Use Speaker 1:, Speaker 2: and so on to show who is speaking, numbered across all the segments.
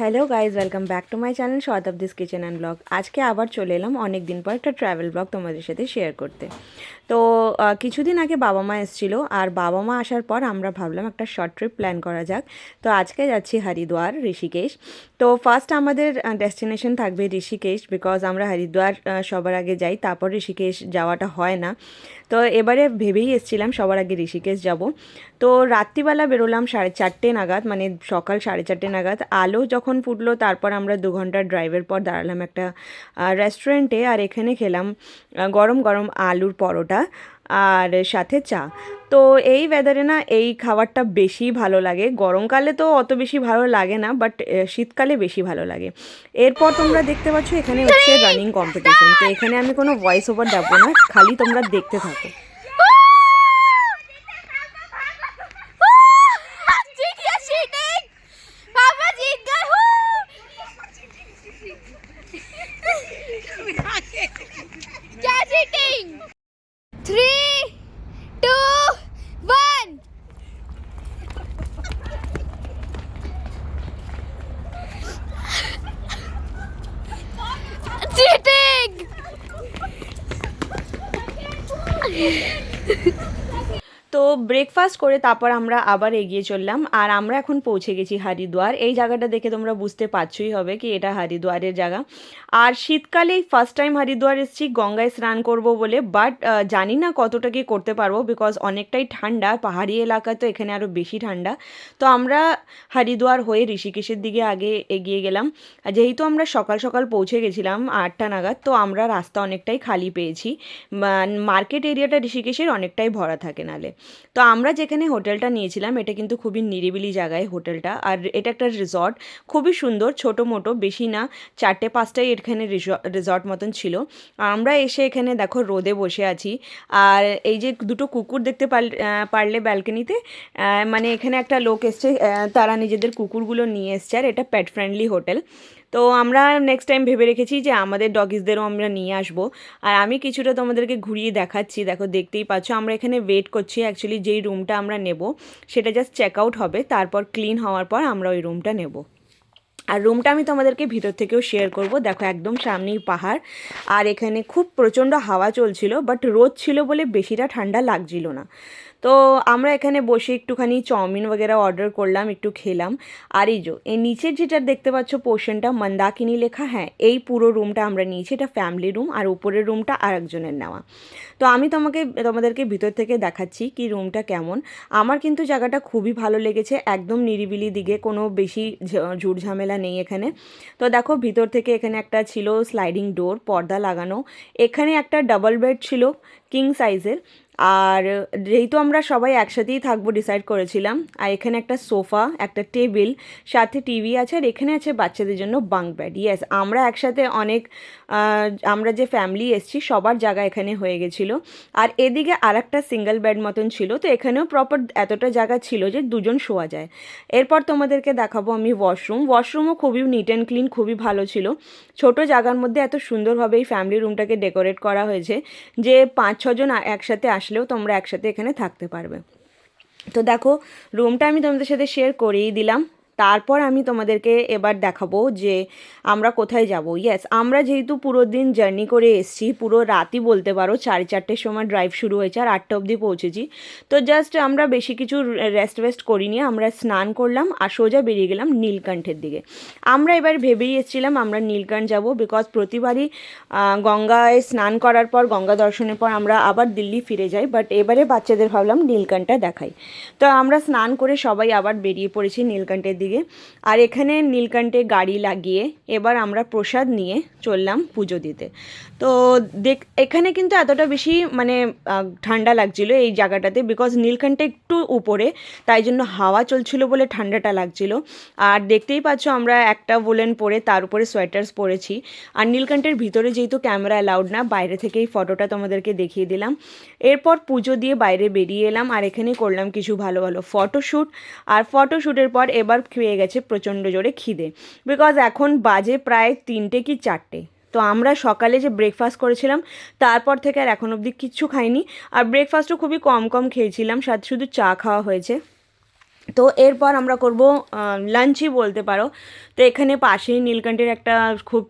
Speaker 1: Hello guys, welcome back to my channel Shatabdi's kitchen and blog. আজকে আবার চলে এলাম অনেক দিন পর একটা ট্রাভেল ব্লগ তোমাদের সাথে শেয়ার করতে। তো কিছুদিন আগে বাবা মা এসেছিলো, আর বাবা মা আসার পর আমরা ভাবলাম একটা শর্ট ট্রিপ প্ল্যান করা যাক। তো আজকে যাচ্ছি হরিদ্বার, ঋষিকেশ। তো ফার্স্ট আমাদের ডেস্টিনেশন থাকবে ঋষিকেশ, বিকজ আমরা হরিদ্বার সবার আগে যাই, তারপর ঋষিকেশ যাওয়াটা হয় না। তো এবারে ভেবেই এসেছিলাম সবার আগে ঋষিকেশ যাব। তো রাত্রিবেলা বেরোলাম 4:30 নাগাদ, মানে সকাল 4:30 নাগাদ। আলো যখন ফুটলো তারপর আমরা 2 ঘন্টার ড্রাইভের পর দাঁড়ালাম একটা রেস্টুরেন্টে, আর এখানে খেলাম গরম গরম আলুর পরোটা আর সাথে চা। তো এই ওয়েদারে না এই খাবারটা বেশি ভালো লাগে। গরমকালে তো অত বেশি ভালো লাগে না, বাট শীতকালে বেশি ভালো লাগে। এরপর তোমরা দেখতে পাচ্ছ এখানে হচ্ছে রানিং কম্পিটিশন। তো এখানে আমি কোনো ভয়েস ওভার দেবো না, খালি তোমরা দেখতে থাকো।
Speaker 2: Three, two, one. Cheating!
Speaker 1: তো ব্রেকফাস্ট করে তারপর আমরা আবার এগিয়ে চললাম, আর আমরা এখন পৌঁছে গেছি হরিদ্বার। এই জায়গাটা দেখে তোমরা বুঝতে পারছোই হবে কি এটা হরিদ্বারের জায়গা। আর শীতকালে ফার্স্ট টাইম হরিদ্বার এসেছি গঙ্গায় স্নান করব বলে, বাট জানি না কতটা কি করতে পারবো, বিকজ অনেকটাই ঠান্ডা, পাহাড়ি এলাকা তো এখানে আরও বেশি ঠান্ডা। তো আমরা হরিদ্বার হয়ে ঋষিকেশের দিকে আগে এগিয়ে গেলাম। যেহেতু আমরা সকাল সকাল পৌঁছে গেছিলাম 8টা নাগাদ, তো আমরা রাস্তা অনেকটাই খালি পেয়েছি। মার্কেট এরিয়াটা ঋষিকেশের অনেকটাই ভরা থাকে নালে। তো আমরা যেখানে হোটেলটা নিয়েছিলাম এটা কিন্তু খুবই নিরিবিলি জায়গায় হোটেলটা, আর এটা একটা রিসর্ট, খুবই সুন্দর, ছোটো মোটো, বেশি না, 4-5টাই এখানে রিসর্ট মতন ছিল। আমরা এসে এখানে দেখো রোদে বসে আছি, আর এই যে দুটো কুকুর দেখতে পারলে ব্যালকনিতে, মানে এখানে একটা লোক এসছে, তারা নিজেদের কুকুরগুলো নিয়ে এসছে, আর এটা পেট ফ্রেন্ডলি হোটেল। তো আমরা নেক্সট টাইম ভেবে রেখেছি যে আমাদের ডগিসদেরও আমরা নিয়ে আসবো। আর আমি কিছুটা তোমাদেরকে ঘুরিয়ে দেখাচ্ছি, দেখো দেখতেই পাচ্ছ আমরা এখানে ওয়েট করছি। অ্যাকচুয়ালি যেই রুমটা আমরা নেব সেটা জাস্ট চেক আউট হবে, তারপর ক্লিন হওয়ার পর আমরা ওই রুমটা নেব। আর রুমটা আমি তোমাদেরকে ভিতর থেকেও শেয়ার করব। দেখো একদম সামনেই পাহাড়, আর এখানে খুব প্রচণ্ড হাওয়া চলছিল, বাট রোদ ছিল বলে বেশিটা ঠান্ডা লাগছিল না। তো আমরা এখানে বসে একটুখানি চাউমিন वगैरह অর্ডার করলাম, একটু খেলাম। আর এই নিচের যেটা দেখতে পাচ্ছ পোর্শনটা মন্দাকিনী লেখা, হ্যাঁ এই পুরো রুমটা আমরা নিয়েছি, এটা ফ্যামিলি রুম, আর উপরের রুমটা আর একজনের নেওয়া। তো আমি তোমাদেরকে ভিতর থেকে দেখাচ্ছি কি রুমটা কেমন। আমার কিন্তু জায়গাটা খুবই ভালো লেগেছে, একদম নিরিবিলি দিকে, কোনো বেশি ঝুট ঝামেলা নেই এখানে। তো দেখো ভিতর থেকে এখানে একটা ছিল স্লাইডিং ডোর, পর্দা লাগানো। এখানে একটা ডাবল বেড ছিল কিং সাইজের। আর যেহেতু আমরা সবাই একসাথেই থাকবো ডিসাইড করেছিলাম, আর এখানে একটা সোফা, একটা টেবিল, সাথে টিভি আছে, আর এখানে আছে বাচ্চাদের জন্য বাঙ্ক বেড। ইয়েস, আমরা একসাথে অনেক আমরা যে ফ্যামিলি এসেছি সবার জায়গা এখানে হয়ে গেছিলো। আর এদিকে আর একটা সিঙ্গেল বেড মতন ছিল, তো এখানেও প্রপার এতটা জায়গা ছিল যে দুজন শোয়া যায়। এরপর তোমাদেরকে দেখাবো আমি ওয়াশরুমও খুবই নিট অ্যান্ড ক্লিন, খুবই ভালো ছিল। ছোট জায়গার মধ্যে এত সুন্দরভাবে এই ফ্যামিলি রুমটাকে ডেকোরেট করা হয়েছে যে 5-6 জন একসাথে আসলেও তোমরা একসাথে এখানে থাকতে পারবে। তো দেখো রুমটা আমি তোমাদের সাথে শেয়ার করেই দিলাম। তারপর আমি তোমাদেরকে এবার দেখাবো যে আমরা কোথায় যাব। ইয়েস, আমরা যেহেতু পুরো দিন জার্নি করে এসেছি, পুরো রাতই বলতে পারো, 4:30-র সময় ড্রাইভ শুরু হয়েছে আর 8টা অবধি পৌঁছেছি। তো জাস্ট আমরা বেশি কিছু রেস্ট করিনি, আমরা স্নান করলাম আর সোজা বেরিয়ে গেলাম নীলকণ্ঠের দিকে। আমরা এবার ভেবেই এসেছিলাম আমরা নীলকণ্ঠ যাব, বিকজ প্রতিবারই গঙ্গায় স্নান করার পর, গঙ্গা দর্শনের পর আমরা আবার দিল্লি ফিরে যাই, বাট এবারে বাচ্চাদের ভাবলাম নীলকণ্ঠটা দেখাই। তো আমরা স্নান করে সবাই আবার বেরিয়ে পড়েছি নীলকণ্ঠের দিকে। আর এখানে নীলকণ্ঠে গাড়ি লাগিয়ে এবার আমরা প্রসাদ নিয়ে চললাম পুজো দিতে। তো এখানে কিন্তু এতটা বেশি মানে ঠান্ডা লাগছিল এই জায়গাটাতে, বিকজ নীলকণ্ঠে একটু উপরে, তাই জন্য হাওয়া চলছিল বলে ঠান্ডাটা লাগছিল। আর দেখতেই পাচ্ছ আমরা একটা ওলেন পরে তার উপরে সোয়েটার্স পরেছি। আর নীলকণ্ঠের ভিতরে যেহেতু ক্যামেরা অ্যালাউড না, বাইরে থেকেই ফটোটা তোমাদেরকে দেখিয়ে দিলাম। এরপর পুজো দিয়ে বাইরে বেরিয়ে এলাম, আর এখানে করলাম কিছু ভালো ভালো ফটোশ্যুট। আর ফটোশ্যুটের পর এবার খেয়ে গেছে প্রচণ্ড জোরে খিদে, বিকজ এখন বাজে প্রায় 3টে কি 4টে। তো আমরা সকালে যে ব্রেকফাস্ট করেছিলাম তারপর থেকে আর এখন অবধি কিচ্ছু খাইনি, আর ব্রেকফাস্টও খুবই কম খেয়েছিলাম, সাথে শুধু চা খাওয়া হয়েছে। তো এরপর আমরা করব লাঞ্চই বলতে পারো। তো এখানে পাশেই নীলকণ্ঠের একটা খুব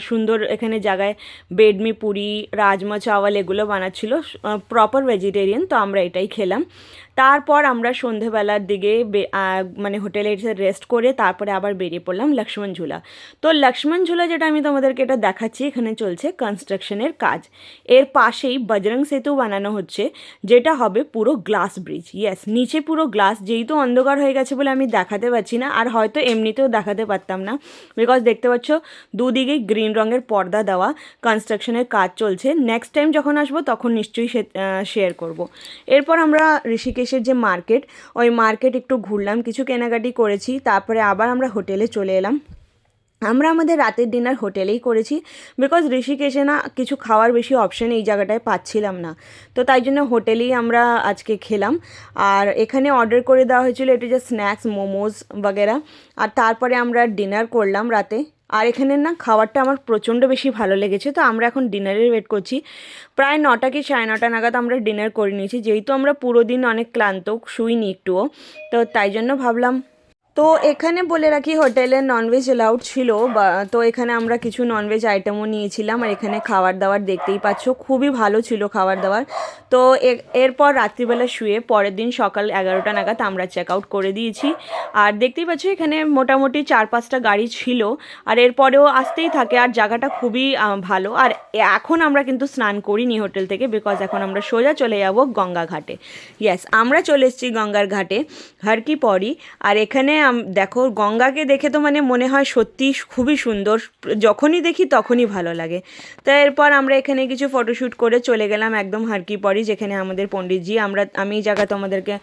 Speaker 1: সুন্দর এখানে জায়গায় বেডমি পুরি, রাজমা চাওয়াল এগুলো বানাচ্ছিল, প্রপার ভেজিটেরিয়ান, তো আমরা এটাই খেলাম। তারপর আমরা সন্ধেবেলার দিকে মানে হোটেলে এসে রেস্ট করে তারপরে আবার বেরিয়ে পড়লাম লক্ষ্মণ ঝুলা। তো লক্ষ্মণ ঝুলা যেটা আমি তোমাদেরকে এটা দেখাচ্ছি, এখানে চলছে কনস্ট্রাকশনের কাজ। এর পাশেই বজরং সেতু বানানো হচ্ছে, যেটা হবে পুরো গ্লাস ব্রিজ। ইয়েস, নিচে পুরো গ্লাস, যেহেতু অন্ধকার হয়ে গেছে বলে আমি দেখাতে পারছি না, আর হয়তো এমনিতেও দেখাতে পারতাম না, বিকজ দেখতে পাচ্ছ দুদিকেই গ্রিন রঙের পর্দা দেওয়া, কনস্ট্রাকশনের কাজ চলছে। নেক্সট টাইম যখন আসবো তখন নিশ্চয়ই শেয়ার করব। এরপর আমরা ঋষিকেশের যে মার্কেট, ওই মার্কেট একটু ঘুরলাম, কিছু কেনাকাটি করেছি, তারপরে আবার আমরা হোটেলে চলে এলাম। আমরা আমাদের রাতের ডিনার হোটেলেই করেছি, বিকজ ঋষিকেশে না কিছু খাওয়ার বেশি অপশন এই জায়গাটায় পাচ্ছিলাম না, তো তাই জন্য হোটেলেই আমরা আজকে খেলাম। আর এখানে অর্ডার করে দেওয়া হয়েছিল এটা যে স্ন্যাক্স, মোমোজ বগেরা, আর তারপরে আমরা ডিনার করলাম রাতে। আর এখানে না খাবারটা আমার প্রচণ্ড বেশি ভালো লেগেছে, তো আমরা এখন ডিনারের ওয়েট করছি। প্রায় 9টা কি 9:30 নাগাদ আমরা ডিনার করে নিয়েছি, যেহেতু আমরা পুরো দিন অনেক ক্লান্ত, শুইনি একটুও, তো তাই জন্য ভাবলাম। তো এখানে বলে রাখি হোটেলে ননভেজ অ্যালাউড ছিল, বা তো এখানে আমরা কিছু ননভেজ আইটেমও নিয়েছিলাম। আর এখানে খাবার দাবার দেখতেই পাচ্ছ, খুবই ভালো ছিল খাবার দাবার। তো এরপর রাত্রিবেলা শুয়ে পরের দিন সকাল 11টা নাগাদ আমরা চেক আউট করে দিয়েছি। আর দেখতেই পাচ্ছ এখানে মোটামুটি 4-5টা গাড়ি ছিল, আর এরপরেও আসতেই থাকে, আর জায়গাটা খুবই ভালো। আর এখন আমরা কিন্তু স্নান করিনি হোটেল থেকে, বিকজ এখন আমরা সোজা চলে যাব গঙ্গা ঘাটে। ইয়েস, আমরা চলে এসেছি গঙ্গার ঘাটে, হর কি পরি। আর এখানে দেখো গঙ্গাকে দেখে তো মানে মনে হয় সত্যি খুবই সুন্দর, যখনই দেখি তখনই ভালো লাগে। তো এরপর আমরা এখানে কিছু ফটোশ্যুট করে চলে গেলাম একদম হর কি পরি, যেখানে আমাদের পণ্ডিতজি, আমি এই জায়গা তোমাদেরকে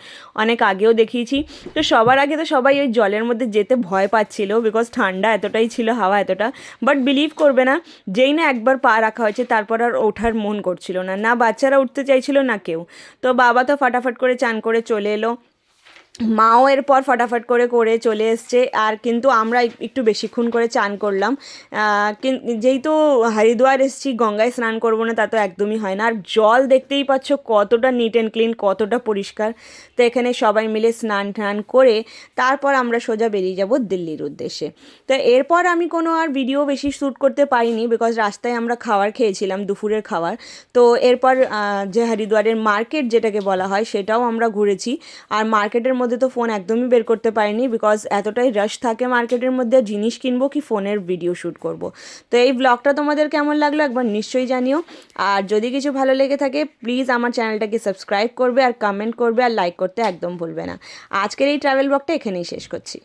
Speaker 1: অনেক আগেও দেখিয়েছি। তো সবার আগে তো সবাই ওই জলের মধ্যে যেতে ভয় পাচ্ছিল, বিকজ ঠান্ডা এতটাই ছিল, হাওয়া এতটা। বাট বিলিভ করবে না, যেই না একবার পা রাখা হয়েছে তারপর আর ওঠার মন করছিল না, না বাচ্চারা উঠতে চাইছিল না কেউ। তো বাবা তো ফাটাফাট করে চান করে চলে এলো, মাও এরপর ফটাফট করে করে চলে এসছে। আর কিন্তু আমরা একটু বেশিক্ষণ করে চান করলাম, যেহেতু হরিদ্বার এসেছি, গঙ্গায় স্নান করবো না তা তো একদমই হয় না। আর জল দেখতেই পাচ্ছ কতটা নিট অ্যান্ড ক্লিন, কতটা পরিষ্কার। তো এখানে সবাই মিলে স্নান টান করে তারপর আমরা সোজা বেরিয়ে যাব দিল্লির উদ্দেশ্যে। তো এরপর আমি কোনো আর ভিডিও বেশি শ্যুট করতে পারিনি, বিকজ রাস্তায় আমরা খাবার খেয়েছিলাম, দুপুরের খাবার। তো এরপর যে হরিদ্বারের মার্কেট যেটাকে বলা হয় সেটাও আমরা ঘুরেছি। আর মার্কেটের মধ্যে তো ফোন একদমই বের করতে পারিনি, বিকজ এতটাই রাশ থাকে মার্কেটের মধ্যে, জিনিস কিনবো কি ফোনের ভিডিও শ্যুট করব। তো এই ব্লগটা তোমাদের কেমন লাগলো একবার নিশ্চয়ই জানিও। আর যদি কিছু ভালো লেগে থাকে প্লিজ আমার চ্যানেলটাকে সাবস্ক্রাইব করবে, আর কমেন্ট করবে, আর লাইক করতে একদম ভুলবে না। আজকের এই ট্রাভেল ব্লগটা এখানেই শেষ করছি।